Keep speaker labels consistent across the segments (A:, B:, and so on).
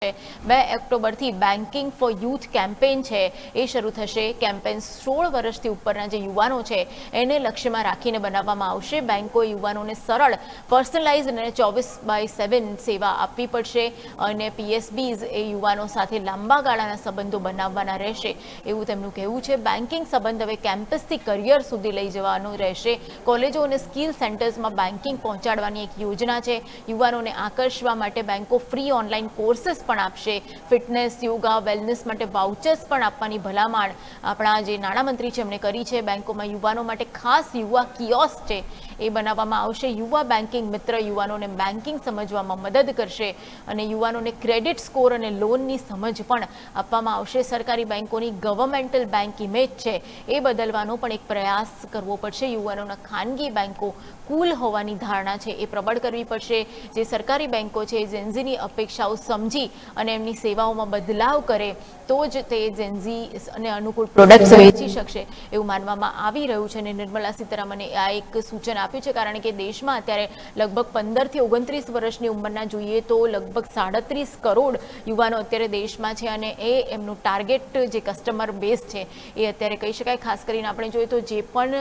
A: છે. 2 ઓક્ટોબરથી banking four youth campaign છે એ શરૂ થશે. કેમ્પેઇન 16 વર્ષથી ઉપરના જે યુવાનો છે એને લક્ષ્યમાં રાખીને બનાવવામાં આવશે. બેંકોએ યુવાનોને સરળ, પર્સનલાઇઝ અને 24/7 સેવા આપવી પડશે અને પીએસબીઝ એ યુવાનો સાથે લાંબા ગાળાના સંબંધો બનાવવાના રહેશે એવું તેમનું કહેવું છે. બેન્કિંગ સંબંધ હવે કેમ્પસથી કરિયર સુધી લઈ જવાનો રહેશે. કોલેજો અને સ્કિલ સેન્ટર્સમાં બેન્કિંગ પહોંચાડવાની એક યોજના છે. યુવાનોને આકર્ષવા માટે બેંકો ફ્રી ઓનલાઈન કોર્सेस પણ આપશે. ફિટનેસ, યોગા, વેલનેસ માટે વાઉચર્સ પણ આપવાની ભલામણ આપણા જે નાણામંત્રી છે એમણે કરી છે. બેંકોમાં યુવાનો માટે ખાસ યુવા કિયોસ્ક છે એ બનાવવામાં આવશે. યુવા બેન્કિંગ મિત્ર યુવાનોને બેન્કિંગ સમજવામાં મદદ કરશે અને યુવાનોને ક્રેડિટ સ્કોર અને લોનની સમજ પણ આપવામાં આવશે. સરકારી બેંકોની ગવર્મેન્ટલ બેંક ઇમેજ છે એ બદલવાનો પણ એક પ્રયાસ કરવો પડશે. યુવાનોના ખાનગી બેંકો કુલ હોવાની ધારણા છે એ પ્રબળ કરવી પડશે. જે સરકારી બેંકો છે એ જેન્ઝીની અપેક્ષાઓ સમજી અને એમની સેવાઓમાં બદલાવ કરે તો જ તે જેન્ઝી અને અનુકૂળ પ્રોડક્ટ્સ વેચી શકશે એવું માનવામાં આવી રહ્યું છે. અને નિર્મલા સીતારામને આ એક સૂચન આપ્યું છે કારણ કે દેશમાં અત્યારે લગભગ 15 થી 29 વર્ષની ઉંમરના જોઈએ તો લગભગ 37 કરોડ યુવાનો અત્યારે દેશમાં છે અને એ એમનું ટાર્ગેટ જે કસ્ટમર બેઝ છે એ અત્યારે કહી શકાય. ખાસ કરીને આપણે જોઈએ તો જે પણ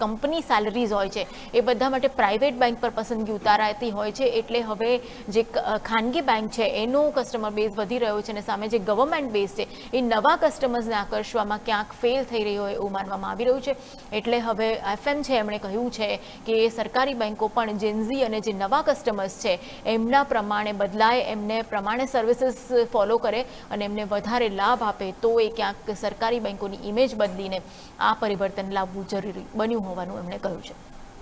A: કંપની સેલરીઝ હોય છે એ બધા માટે પ્રાઇવેટ બેંક પર પસંદગી ઉતારાતી હોય છે. એટલે હવે જે ખાનગી બેંક છે એનો કસ્ટમર બેઝ વધી રહ્યો છે અને સામે જે ગવર્મેન્ટ બેઝ છે એ નવા કસ્ટમર્સને આકર્ષવામાં ક્યાંક ફેલ થઈ રહી હોય એવું માનવામાં આવી રહ્યું છે. એટલે હવે એફએમ છે એમણે કહ્યું છે કે સરકારી બેંકો પણ જેન્ઝી અને જે નવા કસ્ટમર્સ છે એમના પ્રમાણે બદલાય, એમને પ્રમાણે સર્વિસીસ ફોલો કરે અને એમને વધારે લાભ આપે તો એ ક્યાંક સરકારી બેંકોની ઇમેજ બદલીને આ પરિવર્તન લાવવું જરૂરી બન્યું હોવાનું એમણે કહ્યું છે.